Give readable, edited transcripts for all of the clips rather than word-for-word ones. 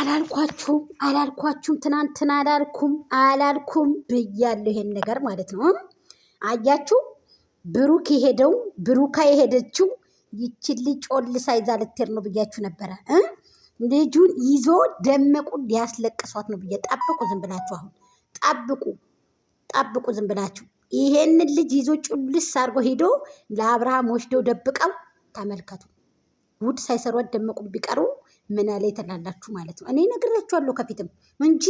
አላልኳችሁም ትናንትና አላልኩም ብያለሁ። ይሄን ነገር ማለት ነው። አያችሁ ብሩካ የሄደችው ይቺን ልጅ ጮልሳ ይዛ ልትሄድ ነው ብያችሁ ነበረ። ልጁን ይዞ ደመቁን ሊያስለቅሷት ነው ብዬ ጠብቁ። ዝም ብላችሁ አሁን ጠብቁ ዝም ብላችሁ። ይሄንን ልጅ ይዞ ጩልስ አድርጎ ሄዶ ለአብርሃም ወስደው ደብቀው ተመልከቱ። ውድ ሳይሰሯት ደመቁን ቢቀሩ ምን ያለ የተላላችሁ ማለት ነው። እኔ ነግራችኋለሁ ከፊትም እንጂ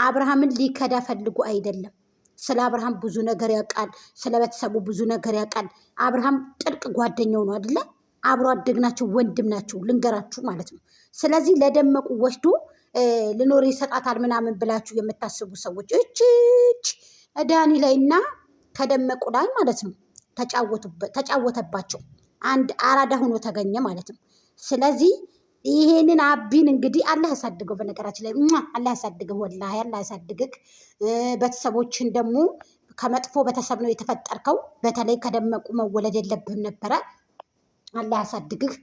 አብርሃምን ሊከዳ ፈልጉ አይደለም። ስለ አብርሃም ብዙ ነገር ያውቃል። ስለ ቤተሰቡ ብዙ ነገር ያውቃል። አብርሃም ጥልቅ ጓደኛው ነው አይደለ? አብሮ አደግናቸው ወንድም ናቸው ልንገራችሁ ማለት ነው። ስለዚህ ለደመቁ ወስዶ ልኖር ይሰጣታል ምናምን ብላችሁ የምታስቡ ሰዎች እቺ ዳኒ ላይና ከደመቁ ላይ ማለት ነው ተጫወተባቸው። አንድ አራዳ ሆኖ ተገኘ ማለት ነው። ስለዚህ ይሄንን አቢን እንግዲህ አላህ ያሳድገው። በነገራችን ላይ አላህ ያሳድገው፣ ወላሂ አላህ ያሳድግህ። ቤተሰቦችን ደግሞ ከመጥፎ ቤተሰብ ነው የተፈጠርከው። በተለይ ከደመቁ መወለድ የለብህም ነበረ። አላህ ያሳድግህ።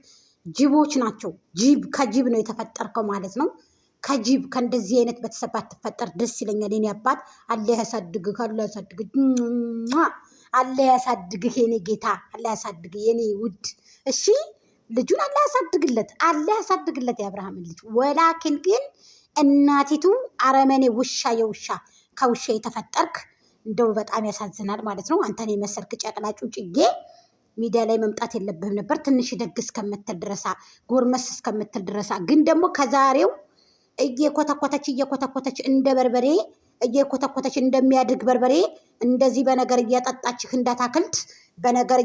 ጅቦች ናቸው። ከጅብ ነው የተፈጠርከው ማለት ነው። ከጅብ ከእንደዚህ አይነት ቤተሰብ ባትፈጠር ደስ ይለኛል። የኔ አባት አላህ ያሳድግህ፣ አላህ ያሳድግህ፣ አላህ ያሳድግህ የኔ ጌታ፣ አላህ ያሳድግህ የኔ ውድ። እሺ ልጁን አላህ ያሳድግለት የአብርሃምን ልጅ። ወላኪን ግን እናቲቱ አረመኔ ውሻ፣ የውሻ ከውሻ የተፈጠርክ እንደው በጣም ያሳዝናል ማለት ነው። አንተን የመሰልክ ጨቅላጩ ጭጌ ሚዲያ ላይ መምጣት የለብህም ነበር። ትንሽ ደግ እስከምትል ድረሳ፣ ጎርመስ እስከምትል ድረሳ። ግን ደግሞ ከዛሬው እየኮተኮተች እንደ በርበሬ እየኮተኮተች እንደሚያድግ በርበሬ እንደዚህ በነገር እያጠጣችህ እንዳታክልት በነገር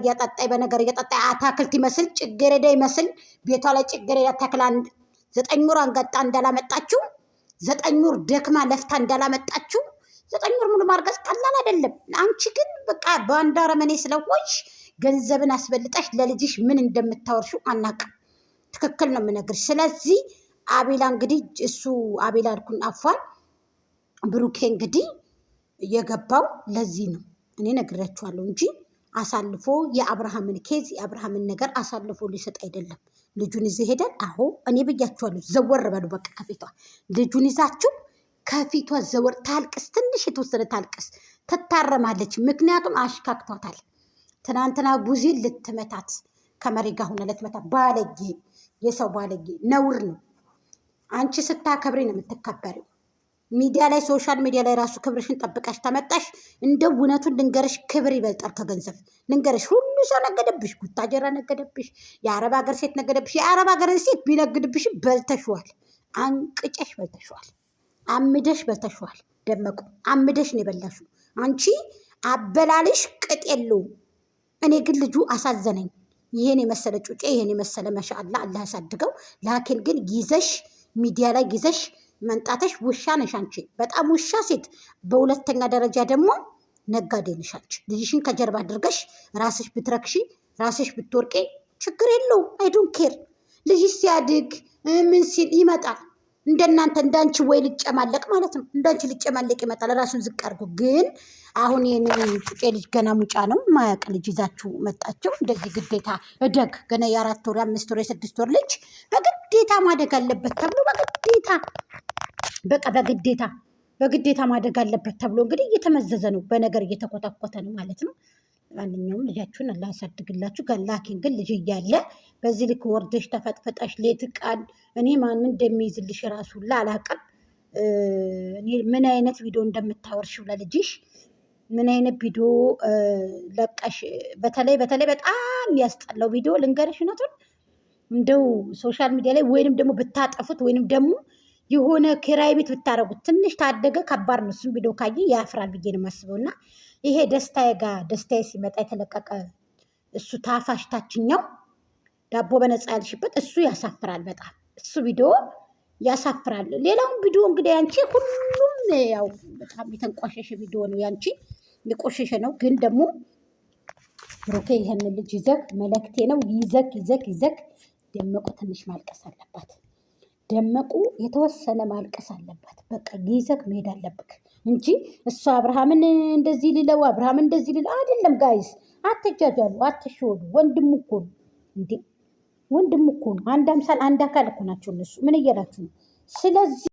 እያጠጣ አታክልት ይመስል ጭገረዳ ይመስል ቤቷ ላይ ጭገረዳ ተክላ 9 ወር አንጋጣ እንዳላመጣችሁ 9 ወር ደክማ ለፍታ እንዳላመጣችሁ 9 ወር ሙሉ ማርገዝ ቀላል አይደለም። አንቺ ግን በቃ በአንድ አረመኔ ስለሆንሽ ገንዘብን አስበልጠሽ ለልጅሽ ምን እንደምታወርሺው አናውቅም። ትክክል ነው የምነግርሽ። ስለዚህ አቤላ እንግዲህ አቤላ አልኩኝ አፏን ብሩኬ እንግዲህ የገባው ለዚህ ነው። እኔ ነግራችኋለሁ እንጂ አሳልፎ የአብርሃምን ኬዝ የአብርሃምን ነገር አሳልፎ ሊሰጥ አይደለም። ልጁን ይዘው ሄደን አሁ እኔ ብያችኋለሁ። ዘወር በሉ በቃ ከፊቷ ልጁን ይዛችሁ ከፊቷ ዘወር። ታልቅስ፣ ትንሽ የተወሰነ ታልቅስ፣ ትታረማለች። ምክንያቱም አሽካክቷታል። ትናንትና ቡዚን ልትመታት ከመሪ ጋር ሆነ ልትመታት። ባለጌ፣ የሰው ባለጌ ነውር ነው። አንቺ ስታከብሪ ነው የምትከበሪው። ሚዲያ ላይ ሶሻል ሚዲያ ላይ ራሱ ክብርሽን ጠብቀሽ ተመጣሽ። እንደው እውነቱን ልንገርሽ፣ ክብር ይበልጣል ከገንዘብ። ልንገርሽ፣ ሁሉ ሰው ነገደብሽ። ጉታጀራ ነገደብሽ፣ የአረብ ሀገር ሴት ነገደብሽ። የአረብ ሀገር ሴት ቢነግድብሽ በልተሽዋል፣ አንቅጨሽ በልተሽዋል፣ አምደሽ በልተሽዋል። ደመቁ አምደሽ ነው የበላሽው። አንቺ አበላልሽ ቅጥ የለውም። እኔ ግን ልጁ አሳዘነኝ። ይሄን የመሰለ ጩጬ፣ ይሄን የመሰለ መሻአላ አላህ ያሳድገው። ላኪን ግን ይዘሽ ሚዲያ ላይ ይዘሽ መንጣተሽ ውሻ ነሽ አንቺ፣ በጣም ውሻ ሴት። በሁለተኛ ደረጃ ደግሞ ነጋዴ ነሽ አንቺ። ልጅሽን ከጀርባ አድርገሽ ራስሽ ብትረክሺ ራስሽ ብትወርቄ ችግር የለውም። አይዶን ኬር። ልጅሽ ሲያድግ ምን ሲል ይመጣል። እንደናንተ እንዳንቺ ወይ ልጨማለቅ ማለት ነው። እንዳንቺ ልጨማለቅ ይመጣል ራሱን ዝቅ አድርጎ። ግን አሁን የኔን ጩጬ ልጅ ገና ሙጫ ነው ማያቅ ልጅ ይዛችሁ መጣችሁ። እንደዚህ ግዴታ እደግ ገና የ4 ወር 5 ወር 6 ወር ልጅ በግዴታ ማደግ አለበት ተብሎ በግዴታ በቃ በግዴታ ማደግ አለበት ተብሎ እንግዲህ እየተመዘዘ ነው፣ በነገር እየተኮተኮተ ነው ማለት ነው። ማንኛውም ልጃችሁን አላህ ያሳድግላችሁ። ላኪን ግን ልጅ እያለ በዚህ ልክ ወርደሽ ተፈጥፈጠሽ ሌት ቃል እኔ ማንን እንደሚይዝልሽ ራሱ አላውቅም። እኔ ምን አይነት ቪዲዮ እንደምታወርሽው ለልጅሽ ምን አይነት ቪዲዮ ለቀሽ፣ በተለይ በጣም ያስጠላው ቪዲዮ ልንገርሽ ነቱን እንደው ሶሻል ሚዲያ ላይ ወይንም ደግሞ ብታጠፉት ወይንም ደግሞ የሆነ ኪራይ ቤት ብታረጉት ትንሽ ታደገ ከባድ ነው። እሱም ቪዲዮ ካየ ያፍራል ብዬ ነው የማስበው። እና ይሄ ደስታዬ ሲመጣ የተለቀቀ እሱ ታፋሽ ታችኛው ዳቦ በነፃ ያልሽበት እሱ ያሳፍራል በጣም። እሱ ቪዲዮ ያሳፍራል። ሌላውን ቪዲዮ እንግዲህ ያንቺ ሁሉም ያው በጣም የተንቋሸሸ ቪዲዮ ነው። ያንቺ የቆሸሸ ነው። ግን ደግሞ ብሩኬ ይሄን ልጅ ይዘክ መለክቴ ነው ይዘክ ደመቁ ትንሽ ማልቀስ አለባት። ደመቁ የተወሰነ ማልቀስ አለባት። በቃ ይዘክ መሄድ አለብክ እንጂ እሱ አብርሃምን እንደዚህ ሊለው አይደለም። ጋይስ አትጃጃሉ፣ አትሸወዱ። ወንድሙ እኮ ነው እንዴ! ወንድሙ እኮ ነው። አንድ አምሳል አንድ አካል እኮ ናቸው እነሱ። ምን እያላችሁ ነው? ስለዚህ